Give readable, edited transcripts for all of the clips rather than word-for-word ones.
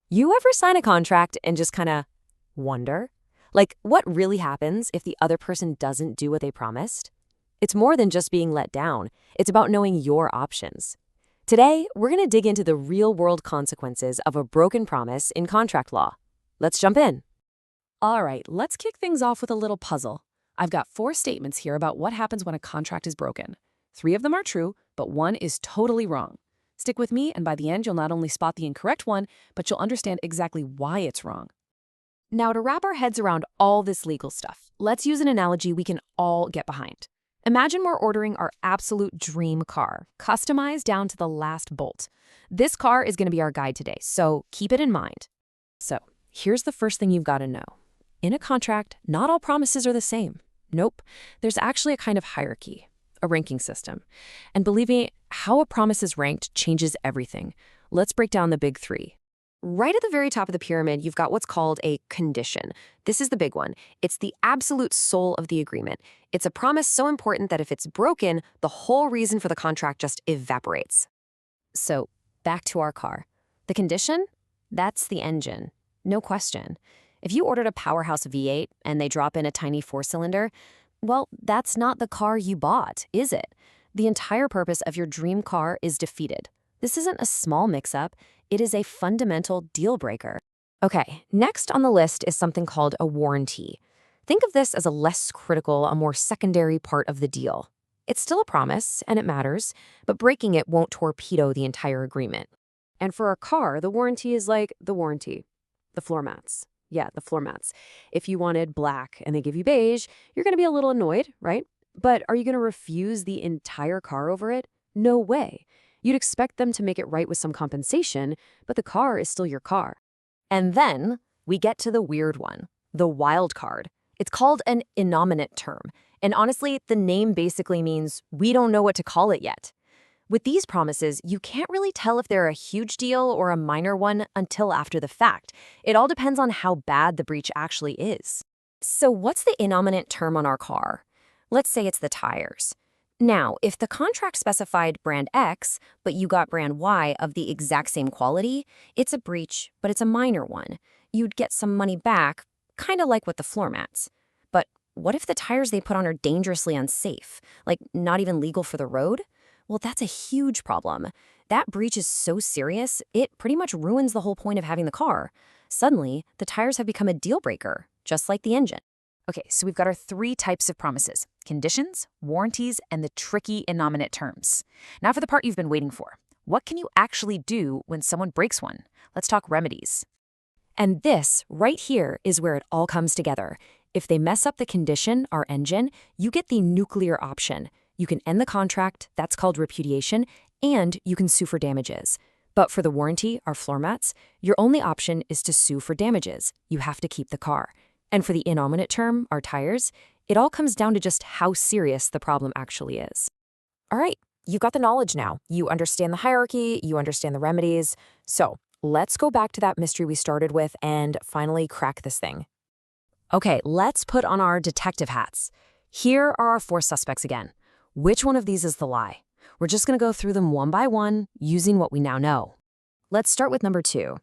You ever sign a contract and just kind of wonder? Like, what really happens if the other person doesn't do what they promised? It's more than just being let down. It's about knowing your options. Today, we're going to dig into the real-world consequences of a broken promise in contract law. Let's jump in. All right, let's kick things off with a little puzzle. I've got 4 statements here about what happens when a contract is broken. 3 of them are true, but 1 is totally wrong. Stick with me, and by the end, you'll not only spot the incorrect one, but you'll understand exactly why it's wrong. Now, to wrap our heads around all this legal stuff, let's use an analogy we can all get behind. Imagine we're ordering our absolute dream car, customized down to the last bolt. This car is going to be our guide today, so keep it in mind. So, here's the first thing you've got to know. In a contract, not all promises are the same. Nope, there's actually a kind of hierarchy, a ranking system. And believe me, how a promise is ranked changes everything. Let's break down the big 3. Right at the very top of the pyramid, you've got what's called a condition. This is the big one. It's the absolute soul of the agreement. It's a promise so important that if it's broken, the whole reason for the contract just evaporates. So, back to our car. The condition? That's the engine. No question. If you ordered a powerhouse V8 and they drop in a tiny 4-cylinder, well, that's not the car you bought, is it? The entire purpose of your dream car is defeated. This isn't a small mix-up. It is a fundamental deal breaker. Okay, next on the list is something called a warranty. Think of this as a less critical, a more secondary part of the deal. It's still a promise, and it matters, but breaking it won't torpedo the entire agreement. And for a car, the warranty is like the warranty. The floor mats. Yeah, the floor mats. If you wanted black and they give you beige, you're going to be a little annoyed, right? But are you going to refuse the entire car over it? No way. You'd expect them to make it right with some compensation, but the car is still your car. And then we get to the weird one, the wild card. It's called an innominate term. And honestly, the name basically means we don't know what to call it yet. With these promises, you can't really tell if they're a huge deal or a minor one until after the fact. It all depends on how bad the breach actually is. So what's the innominate term on our car? Let's say it's the tires. Now, if the contract specified brand X, but you got brand Y of the exact same quality, it's a breach, but it's a minor one. You'd get some money back, kind of like with the floor mats. But what if the tires they put on are dangerously unsafe, like not even legal for the road? Well, that's a huge problem. That breach is so serious, it pretty much ruins the whole point of having the car. Suddenly, the tires have become a deal breaker, just like the engine. Okay, so we've got our 3 types of promises: conditions, warranties, and the tricky innominate terms. Now for the part you've been waiting for. What can you actually do when someone breaks one? Let's talk remedies. And this, right here, is where it all comes together. If they mess up the condition, our engine, you get the nuclear option. You can end the contract, that's called repudiation, and you can sue for damages. But for the warranty, our floor mats, your only option is to sue for damages. You have to keep the car. And for the innominate term, our tires, it all comes down to just how serious the problem actually is. All right, you've got the knowledge now. You understand the hierarchy, you understand the remedies. So let's go back to that mystery we started with and finally crack this thing. Okay, let's put on our detective hats. Here are our 4 suspects again. Which one of these is the lie? We're just going to go through them one by one using what we now know. Let's start with number 2.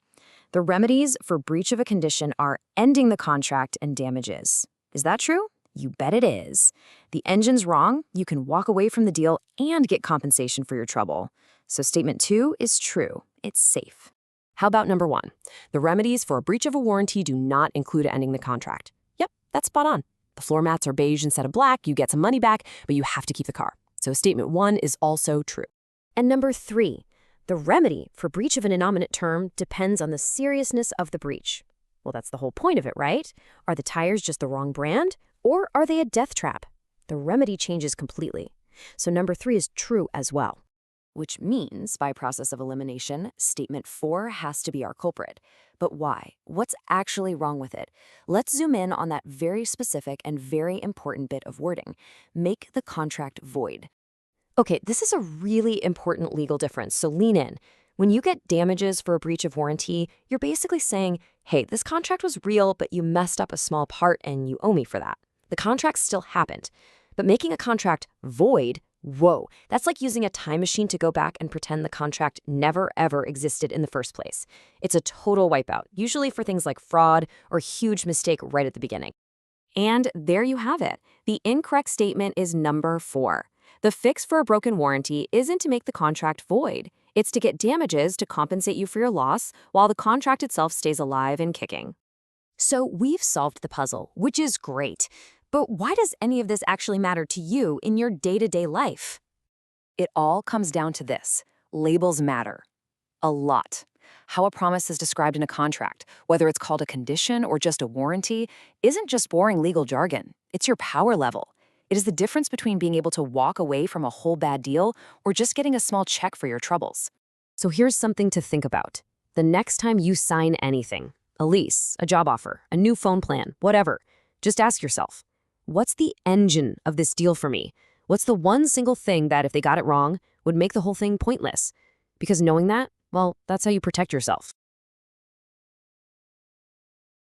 The remedies for breach of a condition are ending the contract and damages. Is that true? You bet it is. The engine's wrong, you can walk away from the deal and get compensation for your trouble. So statement 2 is true. It's safe. How about number 1? The remedies for a breach of a warranty do not include ending the contract. Yep, that's spot on. The floor mats are beige instead of black, you get some money back, but you have to keep the car. So statement 1 is also true. And number 3. The remedy for breach of an innominate term depends on the seriousness of the breach. Well, that's the whole point of it, right? Are the tires just the wrong brand, or are they a death trap? The remedy changes completely. So number 3 is true as well. Which means, by process of elimination, statement 4 has to be our culprit. But why? What's actually wrong with it? Let's zoom in on that very specific and very important bit of wording. Make the contract void. Okay, this is a really important legal difference, so lean in. When you get damages for a breach of warranty, you're basically saying, hey, this contract was real, but you messed up a small part and you owe me for that. The contract still happened. But making a contract void Whoa, that's like using a time machine to go back and pretend the contract never ever existed in the first place. It's a total wipeout, usually for things like fraud or huge mistake right at the beginning. And there you have it. The incorrect statement is number 4. The fix for a broken warranty isn't to make the contract void. It's to get damages to compensate you for your loss while the contract itself stays alive and kicking. So we've solved the puzzle, which is great. But why does any of this actually matter to you in your day-to-day life? It all comes down to this. Labels matter. A lot. How a promise is described in a contract, whether it's called a condition or just a warranty, isn't just boring legal jargon. It's your power level. It is the difference between being able to walk away from a whole bad deal or just getting a small check for your troubles. So here's something to think about. The next time you sign anything, a lease, a job offer, a new phone plan, whatever, just ask yourself, what's the engine of this deal for me? What's the one single thing that, if they got it wrong, would make the whole thing pointless? Because knowing that, well, that's how you protect yourself.